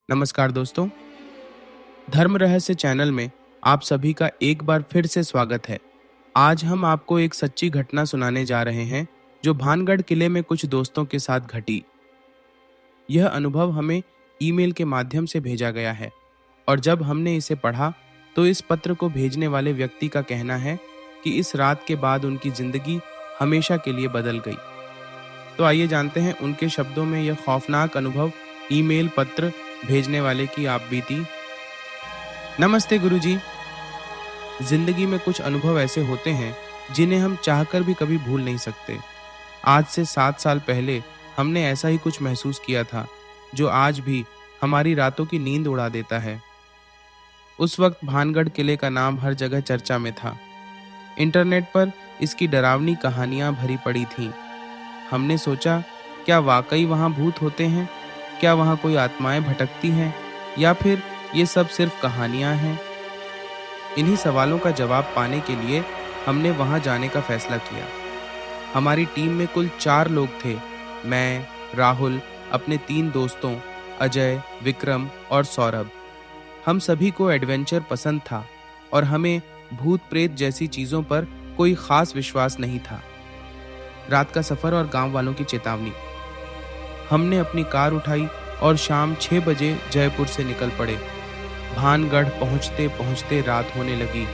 नमस्कार दोस्तों। धर्म रहस्य चैनल में आप सभी का एक बार फिर से स्वागत है। आज हम आपको एक सच्ची घटना सुनाने जा रहे हैं जो भानगढ़ किले में कुछ दोस्तों के साथ घटी। यह अनुभव हमें ईमेल के माध्यम से भेजा गया है और जब हमने इसे पढ़ा तो इस पत्र को भेजने वाले व्यक्ति का कहना है कि इस रात के बाद उनकी जिंदगी हमेशा के लिए बदल गई। तो आइए जानते हैं उनके शब्दों में यह खौफनाक अनुभव, ईमेल पत्र भेजने वाले की आप बीती। नमस्ते गुरुजी। जिंदगी में कुछ अनुभव ऐसे होते हैं जिन्हें हम चाहकर भी कभी भूल नहीं सकते। आज से 7 साल पहले हमने ऐसा ही कुछ महसूस किया था जो आज भी हमारी रातों की नींद उड़ा देता है। उस वक्त भानगढ़ किले का नाम हर जगह चर्चा में था। इंटरनेट पर इसकी डरावनी कहानियां भरी पड़ी थीं। हमने सोचा, क्या वाकई वहां भूत होते हैं? क्या वहां कोई आत्माएं भटकती हैं या फिर ये सब सिर्फ कहानियां हैं? इन्हीं सवालों का जवाब पाने के लिए हमने वहां जाने का फैसला किया। हमारी टीम में कुल 4 लोग थे। मैं, राहुल, अपने 3 दोस्तों अजय, विक्रम और सौरभ। हम सभी को एडवेंचर पसंद था और हमें भूत प्रेत जैसी चीजों पर कोई खास विश्वास नहीं था। रात का सफर और गांव वालों की चेतावनी। हमने अपनी कार उठाई और शाम 6 बजे जयपुर से निकल पड़े। भानगढ़ पहुंचते पहुंचते रात होने लगी।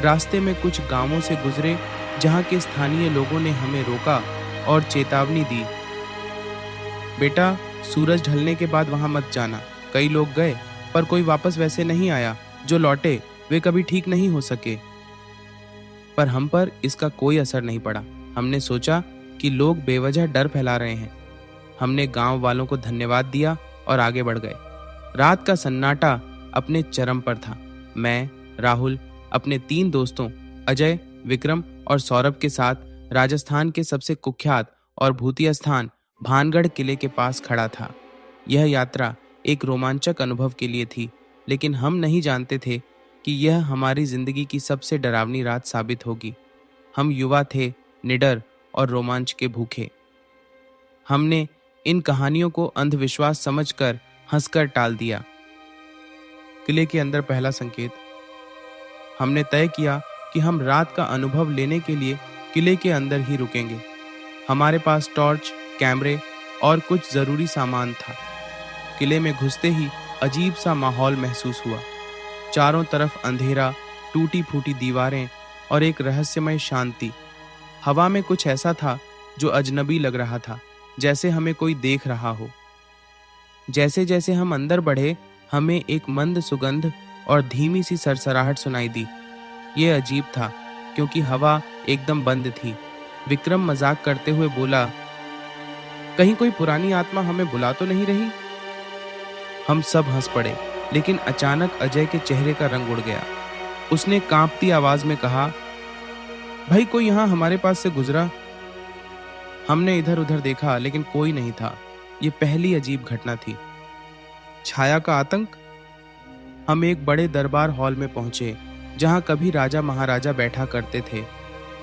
रास्ते में कुछ गांवों से गुजरे जहां के स्थानीय लोगों ने हमें रोका और चेतावनी दी, बेटा सूरज ढलने के बाद वहां मत जाना। कई लोग गए पर कोई वापस वैसे नहीं आया। जो लौटे वे कभी ठीक नहीं हो सके। पर हम पर इसका कोई असर नहीं पड़ा। हमने सोचा कि लोग बेवजह डर फैला रहे हैं। हमने गांव वालों को धन्यवाद दिया और आगे बढ़ गए। रात का सन्नाटा अपने चरम पर था। मैं, राहुल, अपने 3 दोस्तों अजय, विक्रम और सौरभ के साथ राजस्थान के सबसे कुख्यात और भूतिया स्थान भानगढ़ किले के पास खड़ा था। यह यात्रा एक रोमांचक अनुभव के लिए थी, लेकिन हम नहीं जानते थे कि यह हमारी जिंदगी की सबसे डरावनी रात साबित होगी। हम युवा थे, निडर और रोमांच के भूखे। हमने इन कहानियों को अंधविश्वास समझकर हंसकर टाल दिया। किले के अंदर पहला संकेत। हमने तय किया कि हम रात का अनुभव लेने के लिए किले के अंदर ही रुकेंगे। हमारे पास टॉर्च, कैमरे और कुछ जरूरी सामान था। किले में घुसते ही अजीब सा माहौल महसूस हुआ। चारों तरफ अंधेरा, टूटी फूटी दीवारें और एक रहस्यमय शांति। हवा में कुछ ऐसा था जो अजनबी लग रहा था, जैसे हमें कोई देख रहा हो। जैसे जैसे हम अंदर बढ़े, हमें एक मंद सुगंध और धीमी सी सरसराहट सुनाई दी। ये अजीब था क्योंकि हवा एकदम बंद थी। विक्रम मजाक करते हुए बोला, कहीं कोई पुरानी आत्मा हमें बुला तो नहीं रही? हम सब हंस पड़े, लेकिन अचानक अजय के चेहरे का रंग उड़ गया। उसने कांपती आवाज में कहा, भाई कोई यहाँ हमारे पास से गुजरा। हमने इधर उधर देखा लेकिन कोई नहीं था। ये पहली अजीब घटना थी। छाया का आतंक। हम एक बड़े दरबार हॉल में पहुंचे जहां कभी राजा महाराजा बैठा करते थे।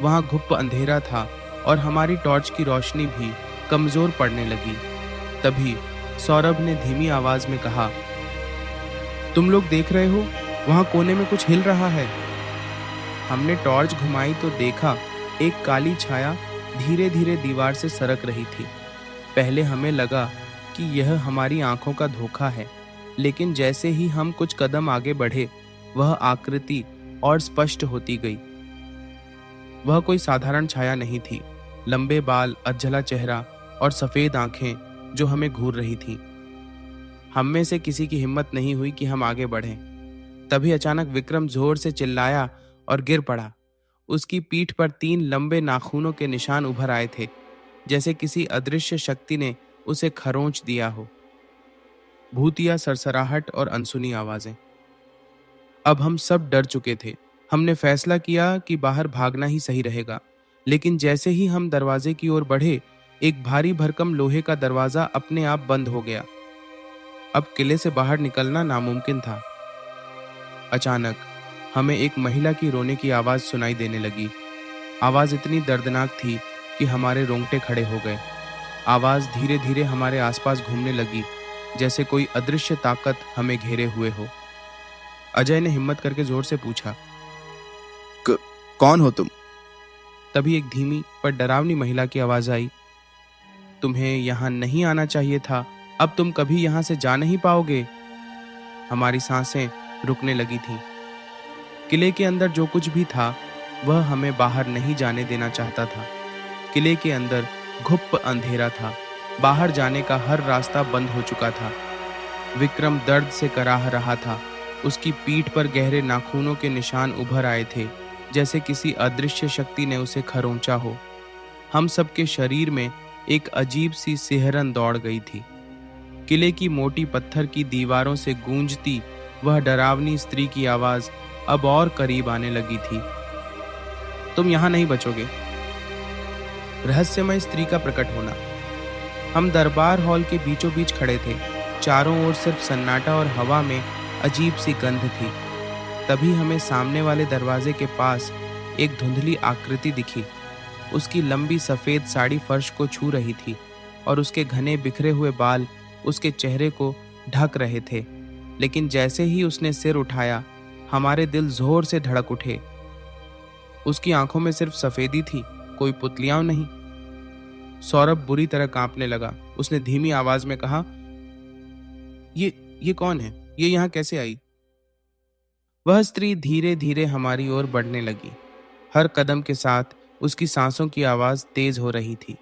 वहां घुप अंधेरा था और हमारी टॉर्च की रोशनी भी कमजोर पड़ने लगी। तभी सौरभ ने धीमी आवाज में कहा, तुम लोग देख रहे हो, वहां कोने में कुछ हिल रहा है। हमने टॉर्च घुमाई तो देखा एक काली छाया धीरे धीरे दीवार से सरक रही थी। पहले हमें लगा कि यह हमारी आंखों का धोखा है, लेकिन जैसे ही हम कुछ कदम आगे बढ़े, वह आकृति और स्पष्ट होती गई। वह कोई साधारण छाया नहीं थी। लंबे बाल, अधजला चेहरा और सफेद आंखें जो हमें घूर रही थीं। हम में से किसी की हिम्मत नहीं हुई कि हम आगे बढ़ें। तभी अचानक विक्रम जोर से चिल्लाया और गिर पड़ा। उसकी पीठ पर 3 लंबे नाखूनों के निशान उभर आए थे, जैसे किसी अदृश्य शक्ति ने उसे खरोंच दिया हो। भूतिया सरसराहट और अनसुनी आवाजें। अब हम सब डर चुके थे। हमने फैसला किया कि बाहर भागना ही सही रहेगा, लेकिन जैसे ही हम दरवाजे की ओर बढ़े, एक भारी भरकम लोहे का दरवाजा अपने आप बंद हो गया। अब किले से बाहर निकलना नामुमकिन था। अचानक हमें एक महिला की रोने की आवाज सुनाई देने लगी। आवाज इतनी दर्दनाक थी कि हमारे रोंगटे खड़े हो गए। आवाज धीरे धीरे हमारे आसपास घूमने लगी जैसे कोई अदृश्य ताकत हमें घेरे हुए हो। अजय ने हिम्मत करके जोर से पूछा। कौन हो तुम? तभी एक धीमी पर डरावनी महिला की आवाज आई। तुम्हें यहाँ नहीं आना चाहिए था, अब तुम कभी यहाँ से जा नहीं पाओगे। हमारी सांसें रुकने लगी थीं। किले के अंदर जो कुछ भी था वह हमें बाहर नहीं जाने देना चाहता था। किले के अंदर घुप्प अंधेरा था, बाहर जाने का हर रास्ता बंद हो चुका था। विक्रम दर्द से कराह रहा था, उसकी पीठ पर गहरे नाखूनों के निशान उभर आए थे, जैसे किसी अदृश्य शक्ति ने उसे खरोंचा हो। हम सबके शरीर में एक अजीब सी सिहरन दौड़ गई थी। किले की मोटी पत्थर की दीवारों से गूंजती वह डरावनी स्त्री की आवाज अब और करीब आने लगी थी। तुम यहां नहीं बचोगे। रहस्यमय स्त्री का प्रकट होना। हम दरबार हॉल के बीचों बीच खड़े थे। चारों ओर सिर्फ सन्नाटा और हवा में अजीब सी गंध थी। तभी हमें सामने वाले दरवाजे के पास एक धुंधली आकृति दिखी। उसकी लंबी सफेद साड़ी फर्श को छू रही थी और उसके घने बिखरे हुए बाल उसके चेहरे को ढक रहे थे। लेकिन जैसे ही उसने सिर उठाया, हमारे दिल जोर से धड़क उठे। उसकी आंखों में सिर्फ सफेदी थी, कोई पुतलियां नहीं। सौरभ बुरी तरह कांपने लगा। उसने धीमी आवाज में कहा, ये कौन है? ये यहाँ कैसे आई? वह स्त्री धीरे धीरे हमारी ओर बढ़ने लगी। हर कदम के साथ उसकी सांसों की आवाज तेज हो रही थी।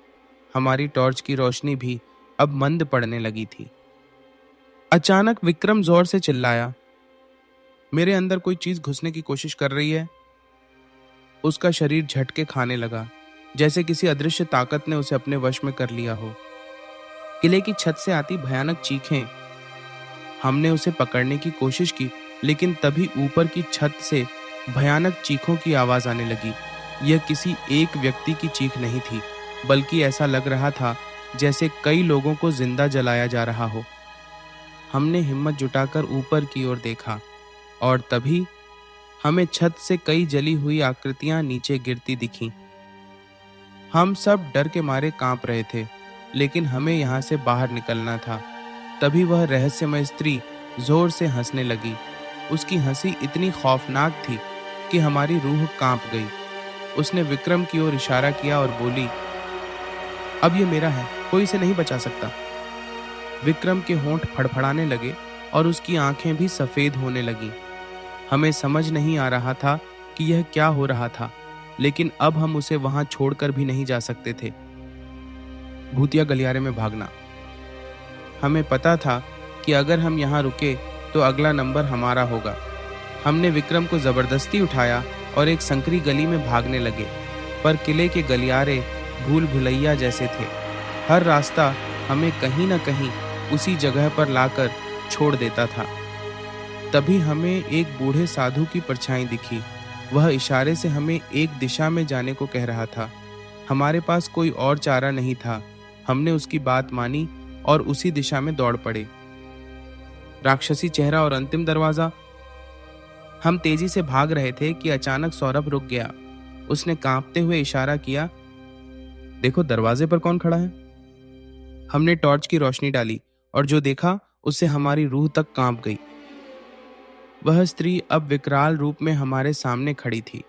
हमारी टॉर्च की रोशनी भी अब मंद पड़ने लगी थी। अचानक विक्रम जोर से चिल्लाया, मेरे अंदर कोई चीज घुसने की कोशिश कर रही है। उसका शरीर झटके खाने लगा, जैसे किसी अदृश्य ताकत ने उसे अपने वश में कर लिया हो। किले की छत से आती भयानक चीखें। हमने उसे पकड़ने की कोशिश की, लेकिन तभी ऊपर की छत से भयानक चीखों की आवाज आने लगी। यह किसी एक व्यक्ति की चीख नहीं थी, बल्कि ऐसा लग रहा था जैसे कई लोगों को जिंदा जलाया जा रहा हो। हमने हिम्मत जुटाकर ऊपर की ओर देखा और तभी हमें छत से कई जली हुई आकृतियां नीचे गिरती दिखीं। हम सब डर के मारे कांप रहे थे, लेकिन हमें यहाँ से बाहर निकलना था। तभी वह रहस्यमय स्त्री जोर से हंसने लगी। उसकी हंसी इतनी खौफनाक थी कि हमारी रूह कांप गई। उसने विक्रम की ओर इशारा किया और बोली, अब ये मेरा है, कोई इसे नहीं बचा सकता। विक्रम के होंठ फड़फड़ाने लगे और उसकी आंखें भी सफेद होने लगीं। हमें समझ नहीं आ रहा था कि यह क्या हो रहा था, लेकिन अब हम उसे वहां छोड़कर भी नहीं जा सकते थे। भूतिया गलियारे में भागना। हमें पता था कि अगर हम यहाँ रुके तो अगला नंबर हमारा होगा। हमने विक्रम को जबरदस्ती उठाया और एक संकरी गली में भागने लगे, पर किले के गलियारे भूल भुलैया जैसे थे। हर रास्ता हमें कहीं न कहीं उसी जगह पर लाकर छोड़ देता था। तभी हमें एक बूढ़े साधु की परछाई दिखी। वह इशारे से हमें एक दिशा में जाने को कह रहा था। हमारे पास कोई और चारा नहीं था। हमने उसकी बात मानी और उसी दिशा में दौड़ पड़े। राक्षसी चेहरा और अंतिम दरवाजा। हम तेजी से भाग रहे थे कि अचानक सौरभ रुक गया। उसने कांपते हुए इशारा किया, देखो दरवाजे पर कौन खड़ा है। हमने टॉर्च की रोशनी डाली और जो देखा उससे हमारी रूह तक कांप गई। वह स्त्री अब विकराल रूप में हमारे सामने खड़ी थी।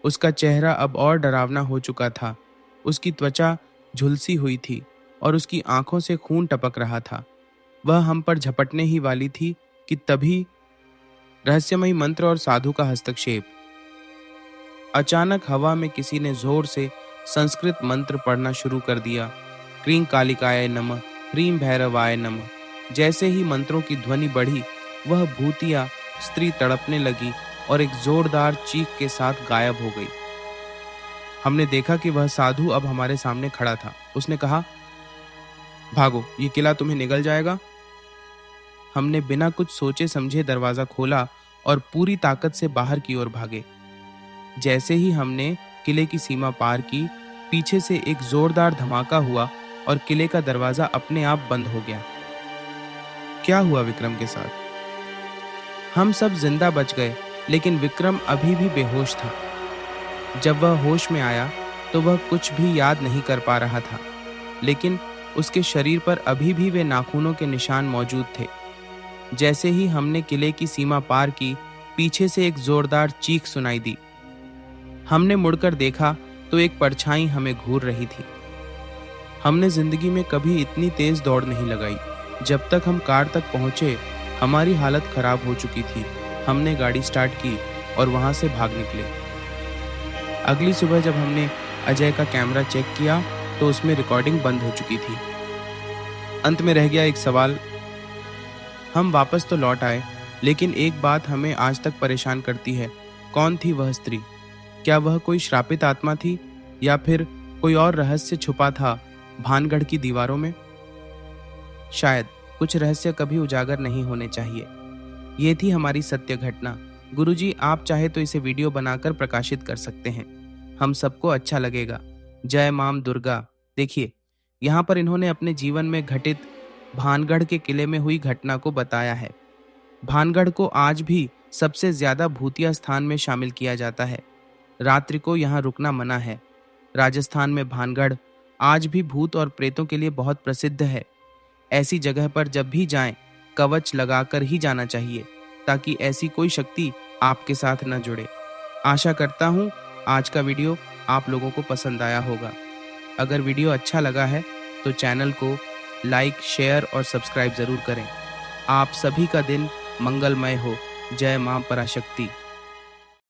उसका चेहरा अब और डरावना हो चुका था। उसकी त्वचा झुलसी हुई थी और उसकी आंखों से खून टपक रहा था। वह हम पर झपटने ही वाली थी कि तभी रहस्यमयी मंत्र और साधु का हस्तक्षेप। अचानक हवा में किसी ने जोर से संस्कृत मंत्र पढ़ना शुरू कर दिया। क्रीं कालिकाय नमः, ह्रीं भैरवाय नमः। जैसे ही मंत्रों की ध्वनि बढ़ी, वह भूतिया स्त्री तड़पने लगी और एक जोरदार चीख के साथ गायब हो गई। हमने देखा कि वह साधु अब हमारे सामने खड़ा था। उसने कहा, भागो, ये किला तुम्हें निगल जाएगा। हमने बिना कुछ सोचे समझे दरवाजा खोला और पूरी ताकत से बाहर की ओर भागे। जैसे ही हमने किले की सीमा पार की, पीछे से एक जोरदार धमाका हुआ और किले का दरवाजा अपने आप बंद हो गया। क्या हुआ विक्रम के साथ? हम सब जिंदा बच गए, लेकिन विक्रम अभी भी बेहोश था। जब वह होश में आया तो वह कुछ भी याद नहीं कर पा रहा था, लेकिन उसके शरीर पर अभी भी वे नाखूनों के निशान मौजूद थे। जैसे ही हमने किले की सीमा पार की, पीछे से एक जोरदार चीख सुनाई दी। हमने मुड़कर देखा तो एक परछाई हमें घूर रही थी। हमने जिंदगी में कभी इतनी तेज दौड़ नहीं लगाई। जब तक हम कार तक पहुंचे, हमारी हालत खराब हो चुकी थी। हमने गाड़ी स्टार्ट की और वहां से भाग निकले। अगली सुबह जब हमने अजय का कैमरा चेक किया तो उसमें रिकॉर्डिंग बंद हो चुकी थी। अंत में रह गया एक सवाल। हम वापस तो लौट आए, लेकिन एक बात हमें आज तक परेशान करती है। कौन थी वह स्त्री? क्या वह कोई श्रापित आत्मा थी या फिर कोई और रहस्य छुपा था भानगढ़ की दीवारों में? शायद कुछ रहस्य कभी उजागर नहीं होने चाहिए। ये थी हमारी सत्य घटना। गुरुजी, आप चाहे तो इसे वीडियो बनाकर प्रकाशित कर सकते हैं। हम सबको अच्छा लगेगा। जय मां दुर्गा। देखिए, यहाँ पर इन्होंने अपने जीवन में घटित भानगढ़ के किले में हुई घटना को बताया है। भानगढ़ को आज भी सबसे ज्यादा भूतिया स्थान में शामिल किया जाता है। रात्रि को यहाँ रुकना मना है। राजस्थान में भानगढ़ आज भी भूत और प्रेतों के लिए बहुत प्रसिद्ध है। ऐसी जगह पर जब भी जाएं, कवच लगाकर ही जाना चाहिए, ताकि ऐसी कोई शक्ति आपके साथ न जुड़े। आशा करता हूँ आज का वीडियो आप लोगों को पसंद आया होगा। अगर वीडियो अच्छा लगा है तो चैनल को लाइक, शेयर और सब्सक्राइब जरूर करें। आप सभी का दिन मंगलमय हो। जय मां पराशक्ति।